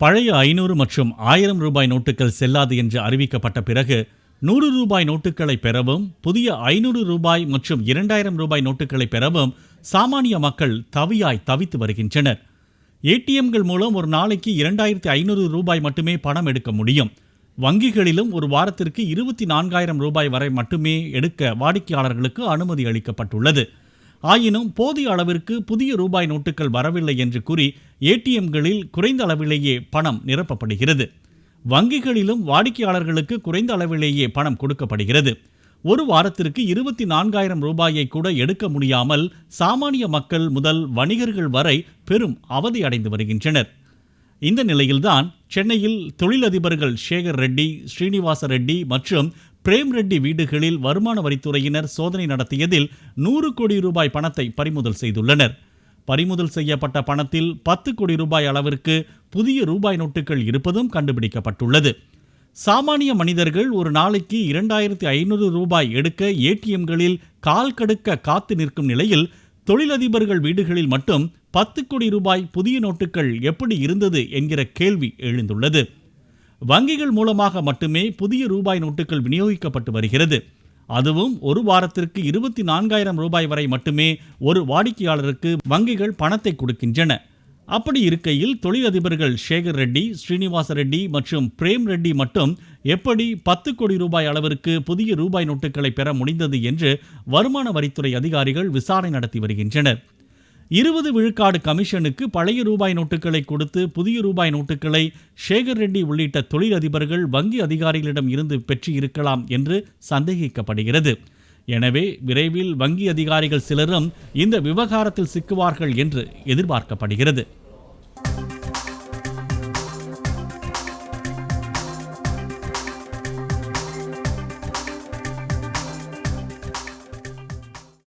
பழைய 500 மற்றும் 1000 ரூபாய் நோட்டுகள் செல்லாது என்று அறிவிக்கப்பட்ட பிறகு 100 ரூபாய் நோட்டுகளை பெறவும் புதிய 500 ரூபாய் மற்றும் 2000 ரூபாய் நோட்டுகளை பெறவும் சாமானிய மக்கள் தவித்து வருகின்றனர். ஏடிஎம்கள் மூலம் ஒரு நாளைக்கு 2500 ரூபாய் மட்டுமே பணம் எடுக்க முடியும். வங்கிகளிலும் ஒரு வாரத்திற்கு 24,000 ரூபாய் வரை மட்டுமே எடுக்க வாடிக்கையாளர்களுக்கு அனுமதி அளிக்கப்பட்டுள்ளது. ஆயினும் போதிய அளவிற்கு புதிய ரூபாய் நோட்டுகள் வரவில்லை என்று கூறி ஏடிஎம்களில் குறைந்த அளவிலேயே பணம் நிரப்பப்படுகிறது. வங்கிகளிலும் வாடிக்கையாளர்களுக்கு குறைந்த அளவிலேயே பணம் கொடுக்கப்படுகிறது. ஒரு வாரத்திற்கு 24,000 ரூபாயை கூட எடுக்க முடியாமல் சாமானிய மக்கள் முதல் வணிகர்கள் வரை பெரும் அவதி அடைந்து வருகின்றனர். இந்த நிலையில்தான் சென்னையில் தொழிலதிபர்கள் சேகர் ரெட்டி, ஸ்ரீனிவாச ரெட்டி மற்றும் பிரேம் ரெட்டி வீடுகளில் வருமான வரித்துறையினர் சோதனை நடத்தியதில் 100 கோடி ரூபாய் பணத்தை பறிமுதல் செய்துள்ளனர். பறிமுதல் செய்யப்பட்ட பணத்தில் 10 கோடி ரூபாய் அளவிற்கு புதிய ரூபாய் நோட்டுகள் இருப்பதும் கண்டுபிடிக்கப்பட்டுள்ளது. சாமானிய மனிதர்கள் ஒரு நாளைக்கு 2500 ரூபாய் எடுக்க ஏடிஎம்களில் கால் கடுக்க காத்து நிற்கும் நிலையில் தொழிலதிபர்கள் வீடுகளில் மட்டும் 10 கோடி ரூபாய் புதிய நோட்டுகள் எப்படி இருந்தது என்கிற கேள்வி எழுந்துள்ளது. வங்கிகள் மூலமாக மட்டுமே புதிய ரூபாய் நோட்டுகள் விநியோகிக்கப்பட்டு வருகிறது. அதுவும் ஒரு வாரத்திற்கு 24,000 ரூபாய் வரை மட்டுமே ஒரு வாடிக்கையாளருக்கு வங்கிகள் பணத்தை கொடுக்கின்றன. அப்படி இருக்கையில் தொழிலதிபர்கள் சேகர் ரெட்டி, ஸ்ரீனிவாச ரெட்டி மற்றும் பிரேம் ரெட்டி மட்டும் எப்படி 10 கோடி ரூபாய் அளவிற்கு புதிய ரூபாய் நோட்டுகளை பெற முடிந்தது என்று வருமான வரித்துறை அதிகாரிகள் விசாரணை நடத்தி வருகின்றனர். 20 விழுக்காடு கமிஷனுக்கு பழைய ரூபாய் நோட்டுகளை கொடுத்து புதிய ரூபாய் நோட்டுகளை சேகர் ரெட்டி உள்ளிட்ட தொழிலதிபர்கள் வங்கி அதிகாரிகளிடம் இருந்து பெற்று இருக்கலாம் என்று சந்தேகிக்கப்படுகிறது. எனவே விரைவில் வங்கி அதிகாரிகள் சிலரும் இந்த விவகாரத்தில் சிக்குவார்கள் என்று எதிர்பார்க்கப்படுகிறது.